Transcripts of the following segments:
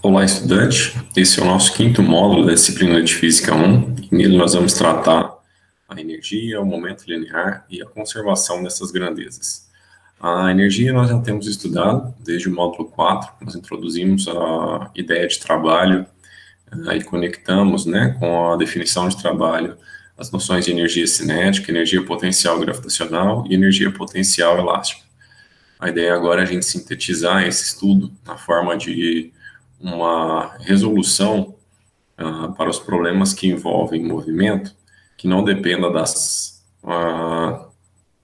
Olá, estudante. Esse é o nosso quinto módulo da disciplina de Física 1. E nele nós vamos tratar a energia, o momento linear e a conservação dessas grandezas. A energia nós já temos estudado desde o módulo 4. Nós introduzimos a ideia de trabalho e conectamos, com a definição de trabalho as noções de energia cinética, energia potencial gravitacional e energia potencial elástica. A ideia agora é a gente sintetizar esse estudo na forma de uma resolução para os problemas que envolvem movimento, que não dependa das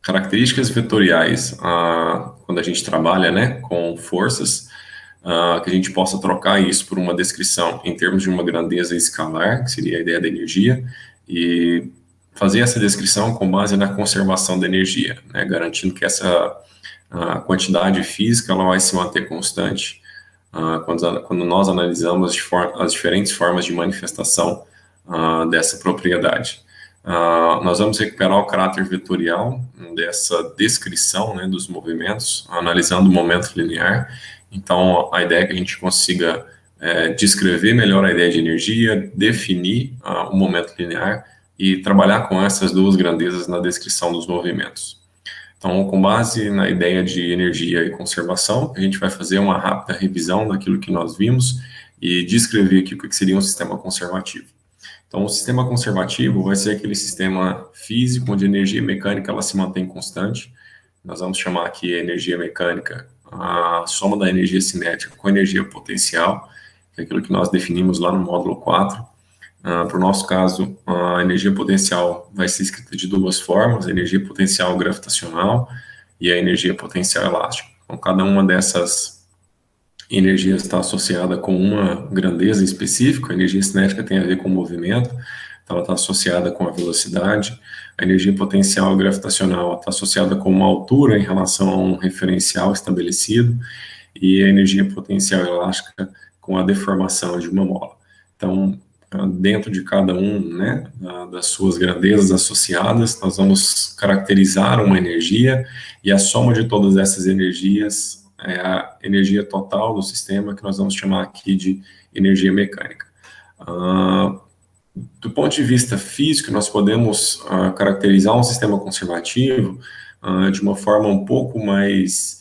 características vetoriais quando a gente trabalha, com forças, que a gente possa trocar isso por uma descrição em termos de uma grandeza escalar, que seria a ideia da energia, e fazer essa descrição com base na conservação da energia, garantindo que essa quantidade física ela vai se manter constante quando nós analisamos as diferentes formas de manifestação dessa propriedade. Nós vamos recuperar o caráter vetorial dessa descrição dos movimentos, analisando o momento linear. Então, a ideia é que a gente consiga descrever melhor a ideia de energia, definir o momento linear e trabalhar com essas duas grandezas na descrição dos movimentos. Então, com base na ideia de energia e conservação, a gente vai fazer uma rápida revisão daquilo que nós vimos e descrever aqui o que seria um sistema conservativo. Então, o sistema conservativo vai ser aquele sistema físico onde a energia mecânica ela se mantém constante. Nós vamos chamar aqui a energia mecânica a soma da energia cinética com a energia potencial, que é aquilo que nós definimos lá no módulo 4. Para o nosso caso, a energia potencial vai ser escrita de duas formas, a energia potencial gravitacional e a energia potencial elástica. Então, cada uma dessas energias está associada com uma grandeza específica. A energia cinética tem a ver com o movimento, então ela está associada com a velocidade. A energia potencial gravitacional está associada com uma altura em relação a um referencial estabelecido, e a energia potencial elástica com a deformação de uma mola. Então, dentro de cada das suas grandezas associadas, nós vamos caracterizar uma energia, e a soma de todas essas energias é a energia total do sistema, que nós vamos chamar aqui de energia mecânica. Do ponto de vista físico, nós podemos caracterizar um sistema conservativo de uma forma um pouco mais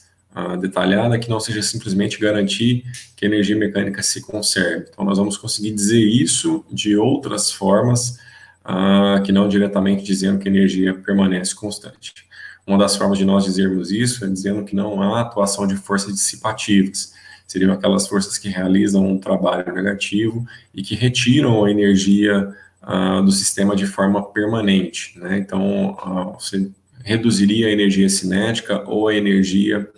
detalhada, que não seja simplesmente garantir que a energia mecânica se conserve. Então, nós vamos conseguir dizer isso de outras formas, que não diretamente dizendo que a energia permanece constante. Uma das formas de nós dizermos isso é dizendo que não há atuação de forças dissipativas. Seriam aquelas forças que realizam um trabalho negativo e que retiram a energia do sistema de forma permanente. Então, você reduziria a energia cinética ou a energia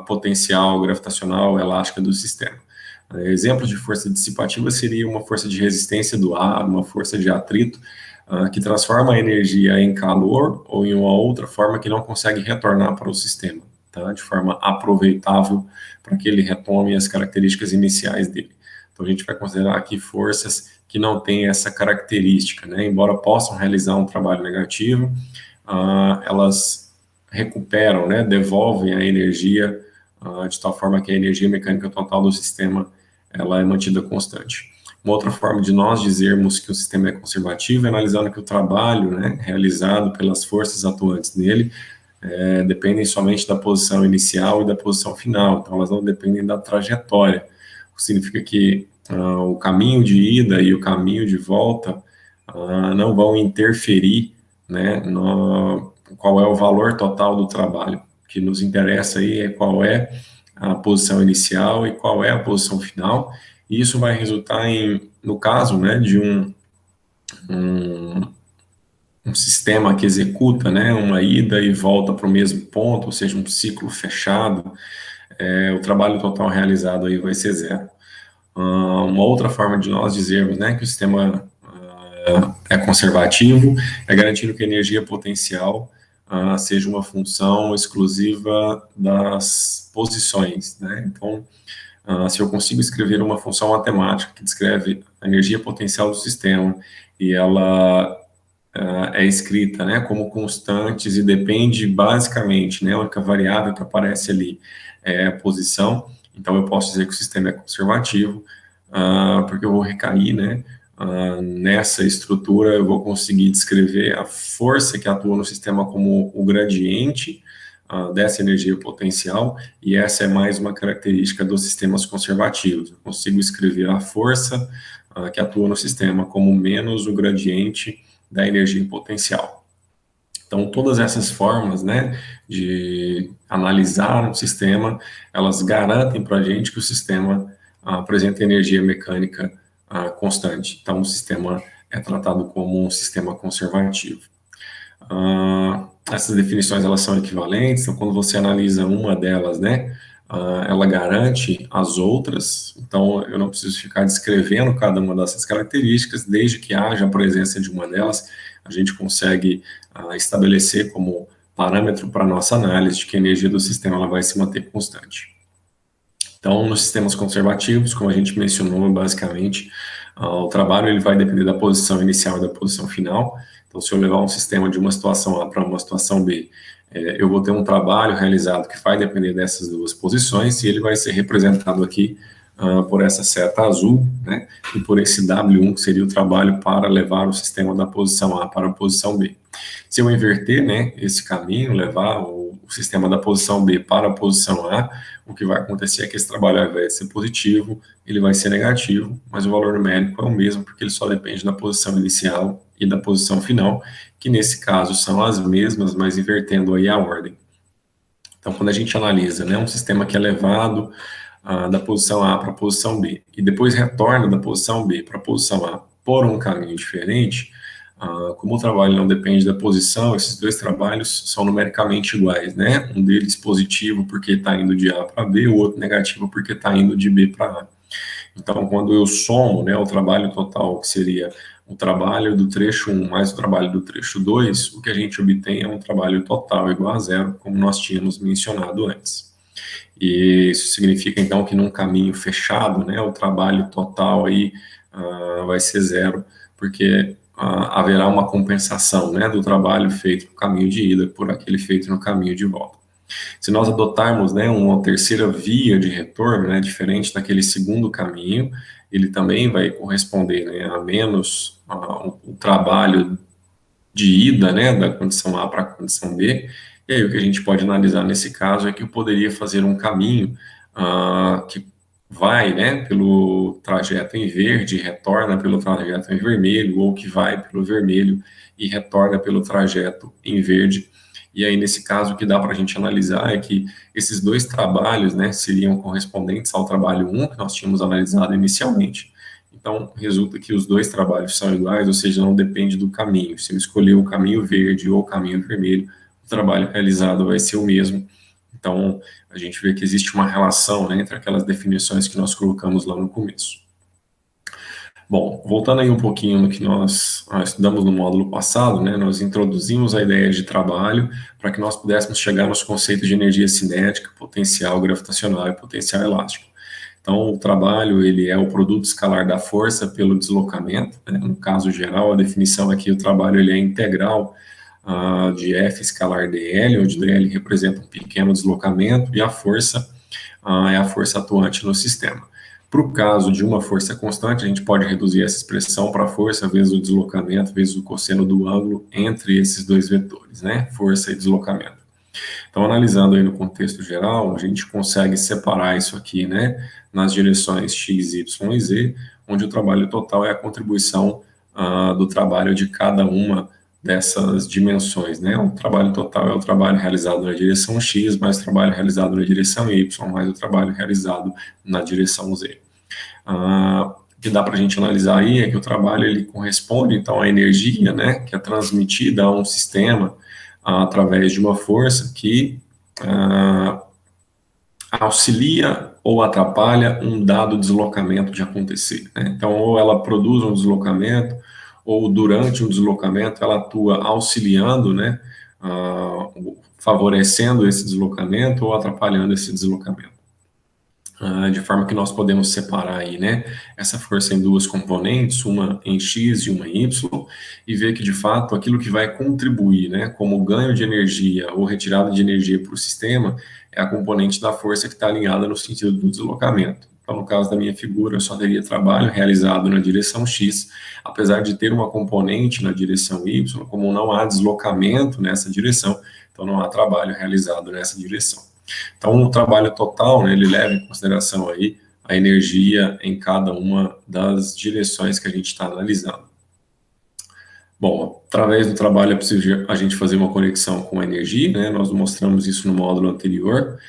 potencial gravitacional elástica do sistema. Exemplos de força dissipativa seria uma força de resistência do ar, uma força de atrito, que transforma a energia em calor ou em uma outra forma que não consegue retornar para o sistema, de forma aproveitável para que ele retome as características iniciais dele. Então, a gente vai considerar aqui forças que não têm essa característica, embora possam realizar um trabalho negativo, elas recuperam, devolvem a energia de tal forma que a energia mecânica total do sistema ela é mantida constante. Uma outra forma de nós dizermos que o sistema é conservativo é analisando que o trabalho realizado pelas forças atuantes nele dependem somente da posição inicial e da posição final, então elas não dependem da trajetória, o que significa que o caminho de ida e o caminho de volta não vão interferir no qual é o valor total do trabalho. O que nos interessa aí é qual é a posição inicial e qual é a posição final, e isso vai resultar no caso de um sistema que executa uma ida e volta para o mesmo ponto, ou seja, um ciclo fechado, o trabalho total realizado aí vai ser zero. Uma outra forma de nós dizermos que o sistema é conservativo é garantindo que a energia potencial seja uma função exclusiva das posições. Então, se eu consigo escrever uma função matemática que descreve a energia potencial do sistema e ela é escrita como constantes e depende basicamente, a única variável que aparece ali é a posição, Então, eu posso dizer que o sistema é conservativo, porque eu vou recair, né, nessa estrutura, eu vou conseguir descrever a força que atua no sistema como o gradiente dessa energia potencial, e essa é mais uma característica dos sistemas conservativos. Eu consigo escrever a força que atua no sistema como menos o gradiente da energia potencial. Então, todas essas formas, né, de analisar um sistema, elas garantem para a gente que o sistema apresenta energia mecânica constante. Então, o sistema é tratado como um sistema conservativo. Essas definições, elas são equivalentes, então, quando você analisa uma delas, né, ela garante as outras, então eu não preciso ficar descrevendo cada uma dessas características, desde que haja a presença de uma delas, a gente consegue estabelecer como parâmetro para a nossa análise de que a energia do sistema ela vai se manter constante. Então, nos sistemas conservativos, como a gente mencionou, basicamente, o trabalho ele vai depender da posição inicial e da posição final. Então, se eu levar um sistema de uma situação A para uma situação B, eu vou ter um trabalho realizado que vai depender dessas duas posições, e ele vai ser representado aqui por essa seta azul, né, e por esse W1, que seria o trabalho para levar o sistema da posição A para a posição B. Se eu inverter, né, esse caminho, levar o sistema da posição B para a posição A, o que vai acontecer é que esse trabalho, ao invés de ser positivo, ele vai ser negativo, mas o valor numérico é o mesmo, porque ele só depende da posição inicial e da posição final, que nesse caso são as mesmas, mas invertendo aí a ordem. Então, quando a gente analisa, né, um sistema que é levado da posição A para a posição B, e depois retorna da posição B para a posição A por um caminho diferente, como o trabalho não depende da posição, esses dois trabalhos são numericamente iguais, né? Um deles positivo porque está indo de A para B, o outro negativo porque está indo de B para A. Então, quando eu somo, né, o trabalho total, que seria o trabalho do trecho 1 mais o trabalho do trecho 2, o que a gente obtém é um trabalho total igual a zero, como nós tínhamos mencionado antes. E isso significa, então, que num caminho fechado, né, o trabalho total aí vai ser zero, porque haverá uma compensação, né, do trabalho feito no caminho de ida por aquele feito no caminho de volta. Se nós adotarmos, né, uma terceira via de retorno, né, diferente daquele segundo caminho, ele também vai corresponder, né, a menos o trabalho de ida, né, da condição A para a condição B. E aí o que a gente pode analisar nesse caso é que eu poderia fazer um caminho que vai, né, pelo trajeto em verde e retorna pelo trajeto em vermelho, ou que vai pelo vermelho e retorna pelo trajeto em verde. E aí, nesse caso, o que dá para a gente analisar é que esses dois trabalhos, né, seriam correspondentes ao trabalho 1 que nós tínhamos analisado inicialmente. Então, resulta que os dois trabalhos são iguais, ou seja, não depende do caminho. Se eu escolher o caminho verde ou o caminho vermelho, o trabalho realizado vai ser o mesmo. Então, a gente vê que existe uma relação, né, entre aquelas definições que nós colocamos lá no começo. Bom, voltando aí um pouquinho no que nós estudamos no módulo passado, né, nós introduzimos a ideia de trabalho para que nós pudéssemos chegar nos conceitos de energia cinética, potencial gravitacional e potencial elástico. Então, o trabalho, ele é o produto escalar da força pelo deslocamento, né? No caso geral, a definição é que o trabalho ele é integral de F escalar dL, onde dL representa um pequeno deslocamento e a força é a força atuante no sistema. Para o caso de uma força constante, a gente pode reduzir essa expressão para força vezes o deslocamento vezes o cosseno do ângulo entre esses dois vetores, né? Força e deslocamento. Então, analisando aí no contexto geral, a gente consegue separar isso aqui, né, nas direções x, y e z, onde o trabalho total é a contribuição do trabalho de cada uma dessas dimensões, né? O trabalho total é o trabalho realizado na direção x, mais o trabalho realizado na direção y, mais o trabalho realizado na direção z. O que dá para a gente analisar aí é que o trabalho ele corresponde, então, à energia, né, que é transmitida a um sistema através de uma força que auxilia ou atrapalha um dado deslocamento de acontecer, né? Então, ou ela produz um deslocamento, ou durante um deslocamento ela atua auxiliando, né, favorecendo esse deslocamento ou atrapalhando esse deslocamento. de forma que nós podemos separar aí, né, essa força em duas componentes, uma em X e uma em Y, e ver que, de fato, aquilo que vai contribuir, né, como ganho de energia ou retirada de energia para o sistema, é a componente da força que está alinhada no sentido do deslocamento. Então, no caso da minha figura, eu só teria trabalho realizado na direção X, apesar de ter uma componente na direção Y, como não há deslocamento nessa direção, então não há trabalho realizado nessa direção. Então, o trabalho total, né, ele leva em consideração aí a energia em cada uma das direções que a gente está analisando. Bom, através do trabalho é possível a gente fazer uma conexão com a energia, né? Nós mostramos isso no módulo anterior,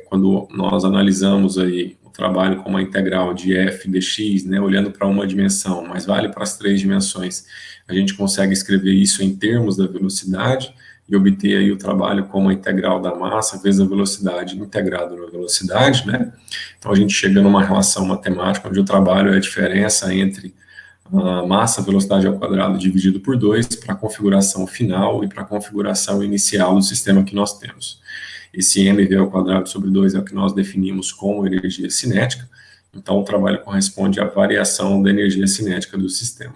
quando nós analisamos aí o trabalho com uma integral de f dx, né, olhando para uma dimensão, mas vale para as três dimensões, a gente consegue escrever isso em termos da velocidade e obter aí o trabalho como a integral da massa vezes a velocidade integrado na velocidade, né? Então a gente chega numa relação matemática onde o trabalho é a diferença entre a massa velocidade ao quadrado dividido por 2 para a configuração final e para a configuração inicial do sistema que nós temos. Esse mv ao quadrado sobre 2 é o que nós definimos como energia cinética, então o trabalho corresponde à variação da energia cinética do sistema.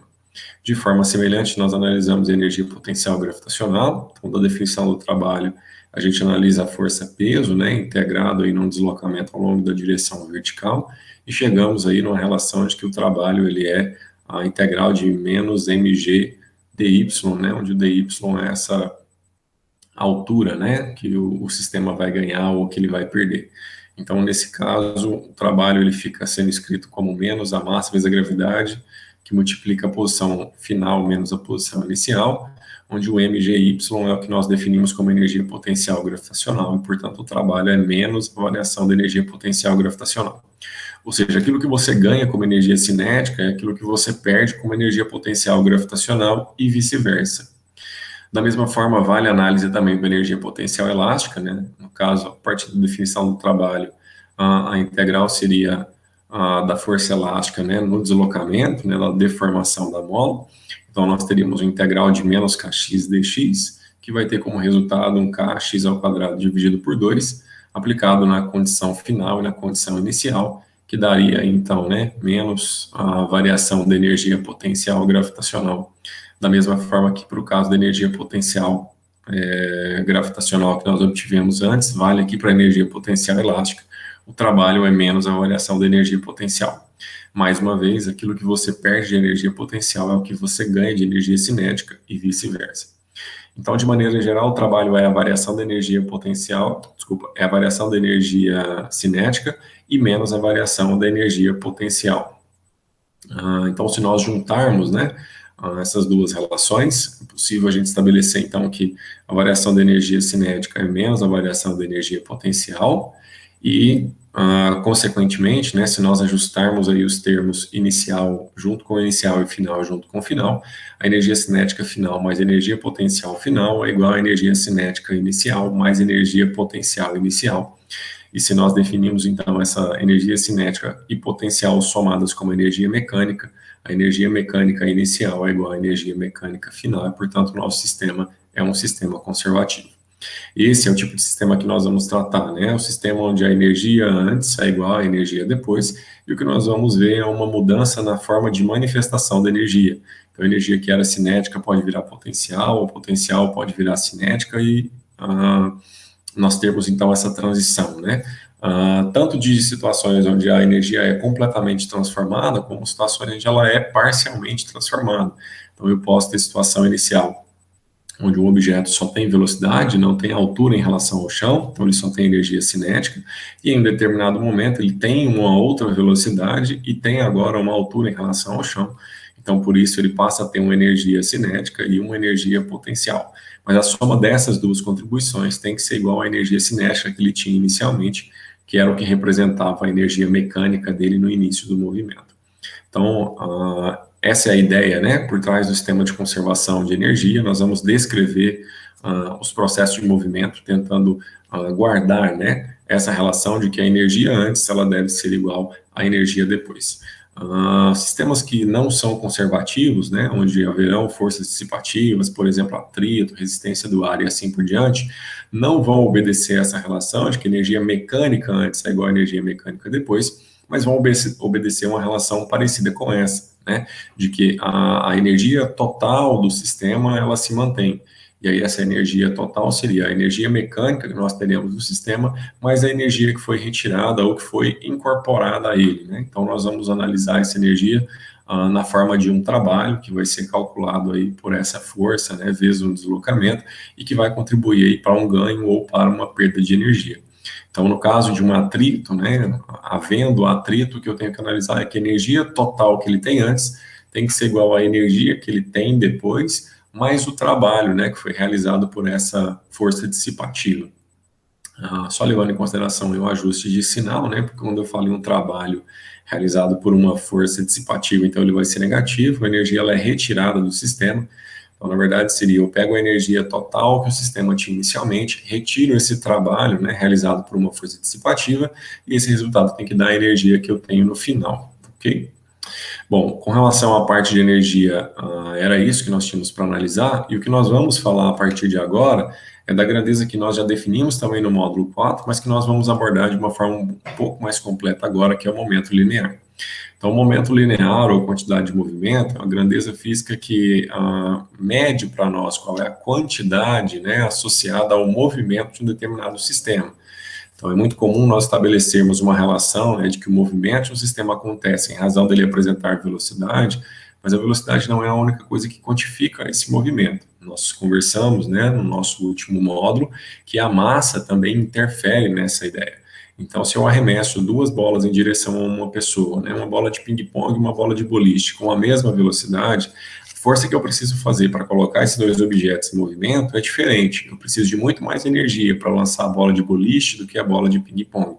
De forma semelhante, nós analisamos a energia potencial gravitacional, então da definição do trabalho, a gente analisa a força-peso, né, integrado aí num deslocamento ao longo da direção vertical, e chegamos aí numa relação de que o trabalho ele é a integral de menos mg dy, né, onde o dy é essa altura, né, que o sistema vai ganhar ou que ele vai perder. Então, nesse caso, o trabalho ele fica sendo escrito como menos a massa vezes a gravidade, que multiplica a posição final menos a posição inicial, onde o mgy é o que nós definimos como energia potencial gravitacional, e, portanto, o trabalho é menos a variação da energia potencial gravitacional. Ou seja, aquilo que você ganha como energia cinética é aquilo que você perde como energia potencial gravitacional e vice-versa. Da mesma forma, vale a análise também para energia potencial elástica, né? No caso, a partir da definição do trabalho, a integral seria da força elástica, né, no deslocamento, né, na deformação da mola. Então, nós teríamos um integral de menos kx dx, que vai ter como resultado um kx ao quadrado dividido por 2, aplicado na condição final e na condição inicial, que daria, então, né, menos a variação da energia potencial gravitacional. Da mesma forma que para o caso da energia potencial gravitacional que nós obtivemos antes, vale aqui para a energia potencial elástica, o trabalho é menos a variação da energia potencial. Mais uma vez, aquilo que você perde de energia potencial é o que você ganha de energia cinética e vice-versa. Então, de maneira geral, o trabalho é a variação da energia potencial, é a variação da energia cinética e menos a variação da energia potencial. Então, se nós juntarmos, né, essas duas relações, é possível a gente estabelecer, então, que a variação da energia cinética é menos a variação da energia potencial e, consequentemente, né, se nós ajustarmos aí os termos inicial junto com o inicial e final junto com o final, a energia cinética final mais energia potencial final é igual à energia cinética inicial mais energia potencial inicial. E se nós definimos, então, essa energia cinética e potencial somadas como energia mecânica, a energia mecânica inicial é igual à energia mecânica final, e, portanto, o nosso sistema é um sistema conservativo. Esse é o tipo de sistema que nós vamos tratar, né? O sistema onde a energia antes é igual à energia depois, e o que nós vamos ver é uma mudança na forma de manifestação da energia. Então, a energia que era cinética pode virar potencial, o potencial pode virar cinética, e nós temos, então, essa transição, né? Tanto de situações onde a energia é completamente transformada, como situações onde ela é parcialmente transformada. Então, eu posso ter situação inicial, onde o objeto só tem velocidade, não tem altura em relação ao chão, então ele só tem energia cinética, e em um determinado momento ele tem uma outra velocidade e tem agora uma altura em relação ao chão. Então, por isso, ele passa a ter uma energia cinética e uma energia potencial. Mas a soma dessas duas contribuições tem que ser igual à energia cinética que ele tinha inicialmente, que era o que representava a energia mecânica dele no início do movimento. Então, essa é a ideia, né, por trás do sistema de conservação de energia. Nós vamos descrever os processos de movimento, tentando guardar, né, essa relação de que a energia antes ela deve ser igual à energia depois. Sistemas que não são conservativos, né, onde haverão forças dissipativas, por exemplo, atrito, resistência do ar e assim por diante, não vão obedecer essa relação de que energia mecânica antes é igual a energia mecânica depois, mas vão obedecer uma relação parecida com essa, né, de que a energia total do sistema, ela se mantém. E aí essa energia total seria a energia mecânica que nós teremos no sistema, mais a energia que foi retirada ou que foi incorporada a ele, né? Então nós vamos analisar essa energia na forma de um trabalho que vai ser calculado aí por essa força, né, vezes um deslocamento, e que vai contribuir aí para um ganho ou para uma perda de energia. Então, no caso de um atrito, né, havendo atrito, o que eu tenho que analisar é que a energia total que ele tem antes tem que ser igual à energia que ele tem depois, mais o trabalho, né, que foi realizado por essa força dissipativa. Só levando em consideração o ajuste de sinal, né, porque quando eu falo em um trabalho realizado por uma força dissipativa, então ele vai ser negativo, a energia ela é retirada do sistema. Então, na verdade, seria eu pego a energia total que o sistema tinha inicialmente, retiro esse trabalho, né, realizado por uma força dissipativa, e esse resultado tem que dar a energia que eu tenho no final, ok? Bom, com relação à parte de energia, era isso que nós tínhamos para analisar, e o que nós vamos falar a partir de agora é da grandeza que nós já definimos também no módulo 4, mas que nós vamos abordar de uma forma um pouco mais completa agora, que é o momento linear. Então, o momento linear, ou quantidade de movimento, é uma grandeza física que mede para nós qual é a quantidade, né, associada ao movimento de um determinado sistema. Então, é muito comum nós estabelecermos uma relação, né, de que o movimento do sistema acontece em razão dele apresentar velocidade, mas a velocidade não é a única coisa que quantifica esse movimento. Nós conversamos, né, no nosso último módulo, que a massa também interfere nessa ideia. Então, se eu arremesso duas bolas em direção a uma pessoa, né, uma bola de ping-pong e uma bola de boliche com a mesma velocidade, a força que eu preciso fazer para colocar esses dois objetos em movimento é diferente. Eu preciso de muito mais energia para lançar a bola de boliche do que a bola de ping-pong.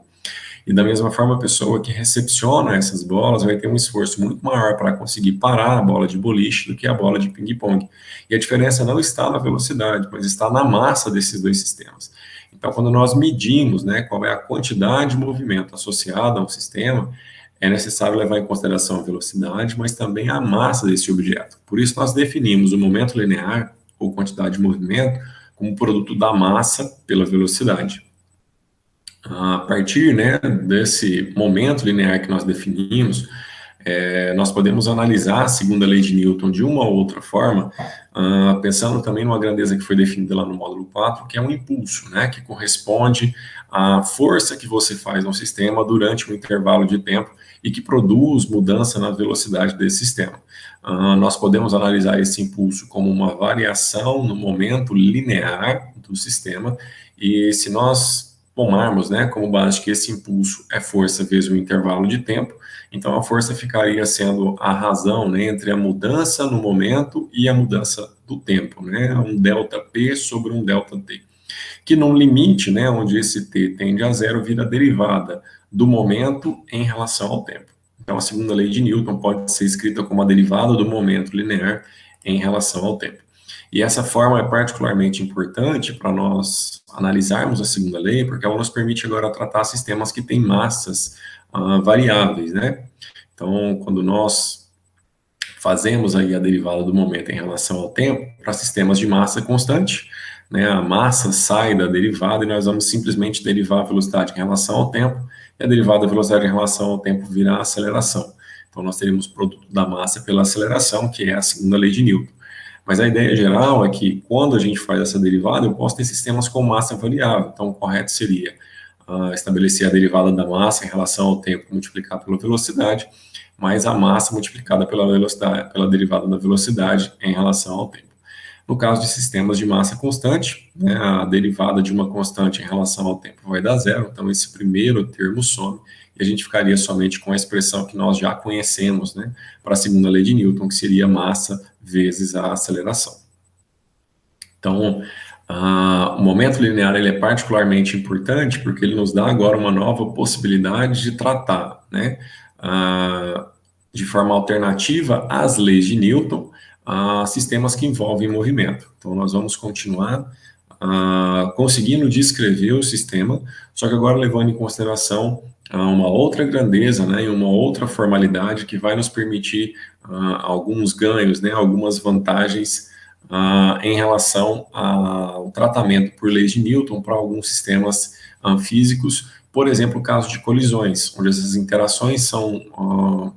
E da mesma forma, a pessoa que recepciona essas bolas vai ter um esforço muito maior para conseguir parar a bola de boliche do que a bola de ping-pong. E a diferença não está na velocidade, mas está na massa desses dois sistemas. Então, quando nós medimos, né, qual é a quantidade de movimento associada a um sistema, é necessário levar em consideração a velocidade, mas também a massa desse objeto. Por isso, nós definimos o momento linear, ou quantidade de movimento, como produto da massa pela velocidade. A partir, né, desse momento linear que nós definimos, nós podemos analisar a segunda lei de Newton de uma ou outra forma, pensando também numa grandeza que foi definida lá no módulo 4, que é um impulso, né, que corresponde à força que você faz no sistema durante um intervalo de tempo e que produz mudança na velocidade desse sistema. Nós podemos analisar esse impulso como uma variação no momento linear do sistema, e se nós tomarmos, né, como base que esse impulso é força vezes o intervalo de tempo, então a força ficaria sendo a razão, né, entre a mudança no momento e a mudança do tempo, né, um delta P sobre um delta T, que num limite, né, onde esse T tende a zero, vira derivada do momento em relação ao tempo. Então a segunda lei de Newton pode ser escrita como a derivada do momento linear em relação ao tempo. E essa forma é particularmente importante para nós analisarmos a segunda lei, porque ela nos permite agora tratar sistemas que têm massas variáveis, né? Então, quando nós fazemos aí a derivada do momento em relação ao tempo, para sistemas de massa constante, né, a massa sai da derivada e nós vamos simplesmente derivar a velocidade em relação ao tempo, e a derivada da velocidade em relação ao tempo virá a aceleração. Então, nós teremos o produto da massa pela aceleração, que é a segunda lei de Newton. Mas a ideia geral é que, quando a gente faz essa derivada, eu posso ter sistemas com massa variável. Então, o correto seria estabelecer a derivada da massa em relação ao tempo multiplicado pela velocidade, mais a massa multiplicada pela velocidade, pela derivada da velocidade em relação ao tempo. No caso de sistemas de massa constante, né, a derivada de uma constante em relação ao tempo vai dar zero, então esse primeiro termo some, e a gente ficaria somente com a expressão que nós já conhecemos, né, para a segunda lei de Newton, que seria massa vezes a aceleração. Então, o momento linear ele é particularmente importante porque ele nos dá agora uma nova possibilidade de tratar, né, de forma alternativa às leis de Newton, sistemas que envolvem movimento. Então, nós vamos continuar conseguindo descrever o sistema, só que agora levando em consideração uma outra grandeza, né, e uma outra formalidade que vai nos permitir alguns ganhos, né, algumas vantagens em relação ao tratamento por leis de Newton para alguns sistemas físicos, por exemplo, o caso de colisões, onde essas interações são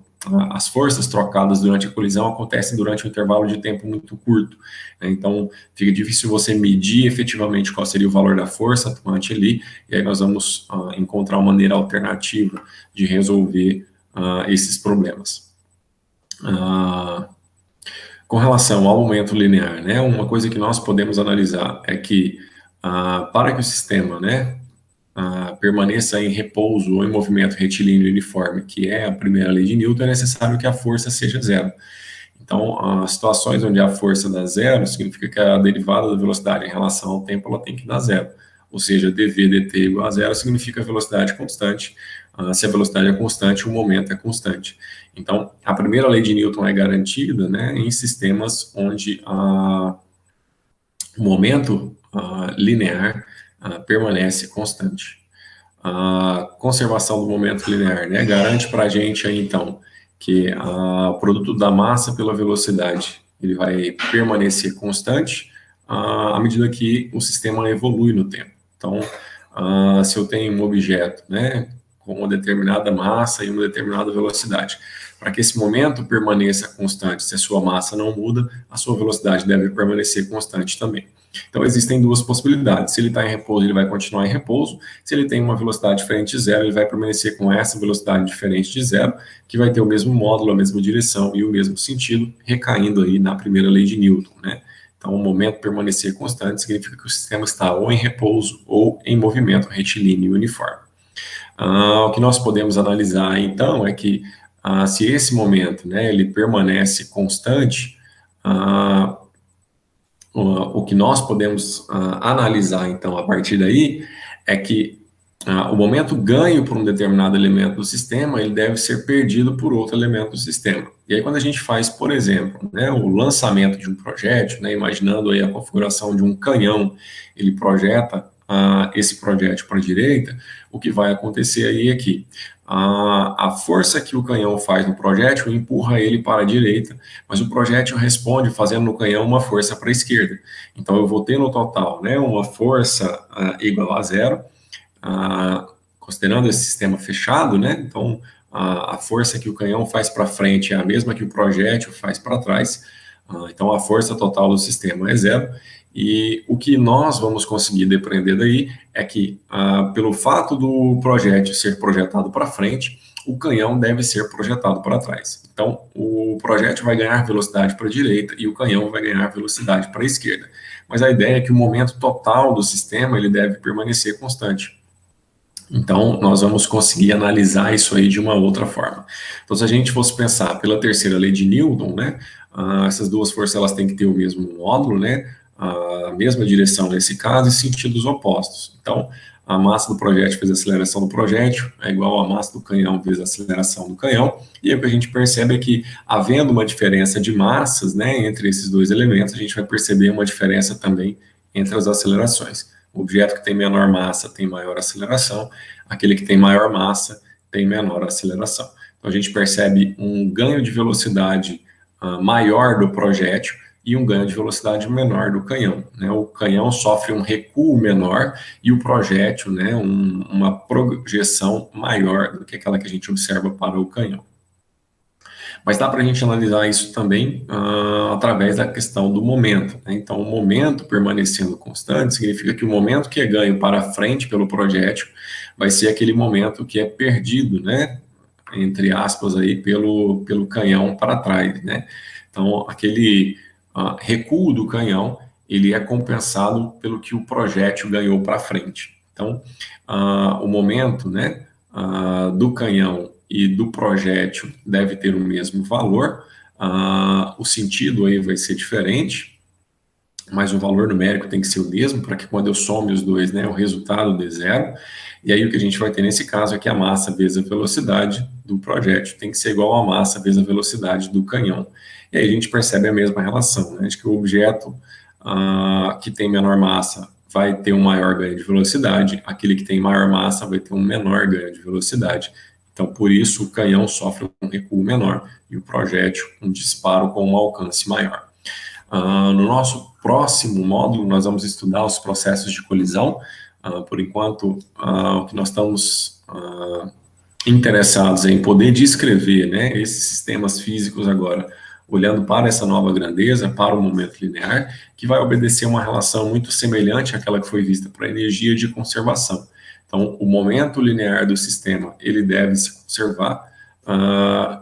as forças trocadas durante a colisão acontecem durante um intervalo de tempo muito curto, né? Então fica difícil você medir efetivamente qual seria o valor da força atuante ali, e aí nós vamos encontrar uma maneira alternativa de resolver esses problemas. Com relação ao momento linear, né, uma coisa que nós podemos analisar é que para que o sistema, né, permaneça em repouso ou em movimento retilíneo uniforme, que é a primeira lei de Newton, é necessário que a força seja zero. Então, as situações onde a força dá zero, significa que a derivada da velocidade em relação ao tempo, ela tem que dar zero. Ou seja, dv dt igual a zero significa velocidade constante. Se a velocidade é constante, o momento é constante. Então, a primeira lei de Newton é garantida, né, em sistemas onde o momento linear permanece constante. A conservação do momento linear, né, garante para a gente aí, então, que o produto da massa pela velocidade ele vai permanecer constante à medida que o sistema evolui no tempo. Então, se eu tenho um objeto, né, com uma determinada massa e uma determinada velocidade, para que esse momento permaneça constante, se a sua massa não muda, a sua velocidade deve permanecer constante também. Então, existem duas possibilidades. Se ele está em repouso, ele vai continuar em repouso. Se ele tem uma velocidade diferente de zero, ele vai permanecer com essa velocidade diferente de zero, que vai ter o mesmo módulo, a mesma direção e o mesmo sentido, recaindo aí na primeira lei de Newton, né? Então, o momento permanecer constante significa que o sistema está ou em repouso ou em movimento retilíneo uniforme. O que nós podemos analisar, então, é que se esse momento, né, ele permanece constante, o que nós podemos analisar, então, a partir daí, é que o momento ganho por um determinado elemento do sistema, ele deve ser perdido por outro elemento do sistema. E aí, quando a gente faz, por exemplo, né, o lançamento de um projétil, né, imaginando aí a configuração de um canhão, ele projeta esse projétil para a direita, o que vai acontecer aí é que a força que o canhão faz no projétil empurra ele para a direita, mas o projétil responde fazendo no canhão uma força para a esquerda. Então, eu vou ter no total, né, uma força igual a zero, considerando esse sistema fechado, né, então a força que o canhão faz para frente é a mesma que o projétil faz para trás, então a força total do sistema é zero, e o que nós vamos conseguir depreender daí é que, pelo fato do projétil ser projetado para frente, o canhão deve ser projetado para trás. Então, o projétil vai ganhar velocidade para a direita e o canhão vai ganhar velocidade para a esquerda. Mas a ideia é que o momento total do sistema ele deve permanecer constante. Então, nós vamos conseguir analisar isso aí de uma outra forma. Então, se a gente fosse pensar pela terceira lei de Newton, né, essas duas forças elas têm que ter o mesmo módulo, né, a mesma direção nesse caso e sentidos opostos. Então, a massa do projétil vezes a aceleração do projétil é igual à massa do canhão vezes a aceleração do canhão. E aí o que a gente percebe é que, havendo uma diferença de massas, né, entre esses dois elementos, a gente vai perceber uma diferença também entre as acelerações. O objeto que tem menor massa tem maior aceleração, aquele que tem maior massa tem menor aceleração. Então, a gente percebe um ganho de velocidade maior do projétil e um ganho de velocidade menor do canhão, né? O canhão sofre um recuo menor e o projétil, né, uma projeção maior do que aquela que a gente observa para o canhão. Mas dá para a gente analisar isso também através da questão do momento, né? Então, o momento permanecendo constante significa que o momento que é ganho para frente pelo projétil vai ser aquele momento que é perdido, né, entre aspas, aí, pelo canhão para trás, né? Então, aquele recuo do canhão, ele é compensado pelo que o projétil ganhou para frente. Então, o momento, né, do canhão e do projétil deve ter o mesmo valor, o sentido aí vai ser diferente, mas o valor numérico tem que ser o mesmo, para que quando eu some os dois, né, o resultado dê zero, e aí o que a gente vai ter nesse caso é que a massa vezes a velocidade do projétil tem que ser igual à massa vezes a velocidade do canhão. E aí a gente percebe a mesma relação, né, de que o objeto que tem menor massa vai ter um maior ganho de velocidade, aquele que tem maior massa vai ter um menor ganho de velocidade. Então, por isso, o canhão sofre um recuo menor e o projétil um disparo com um alcance maior. No nosso próximo módulo, nós vamos estudar os processos de colisão. Por enquanto, o que nós estamos interessados em poder descrever, né, esses sistemas físicos agora, olhando para essa nova grandeza, para o momento linear, que vai obedecer uma relação muito semelhante àquela que foi vista para a energia de conservação. Então, o momento linear do sistema, ele deve se conservar,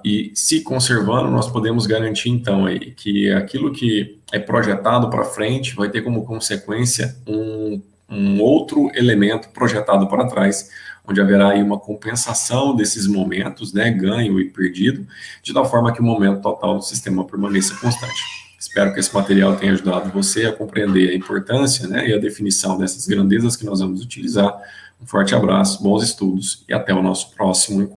e se conservando, nós podemos garantir, então, aí, que aquilo que é projetado para frente vai ter como consequência um outro elemento projetado para trás, onde haverá aí uma compensação desses momentos, né, ganho e perdido, de tal forma que o momento total do sistema permaneça constante. Espero que esse material tenha ajudado você a compreender a importância, né, e a definição dessas grandezas que nós vamos utilizar. Um forte abraço, bons estudos e até o nosso próximo encontro.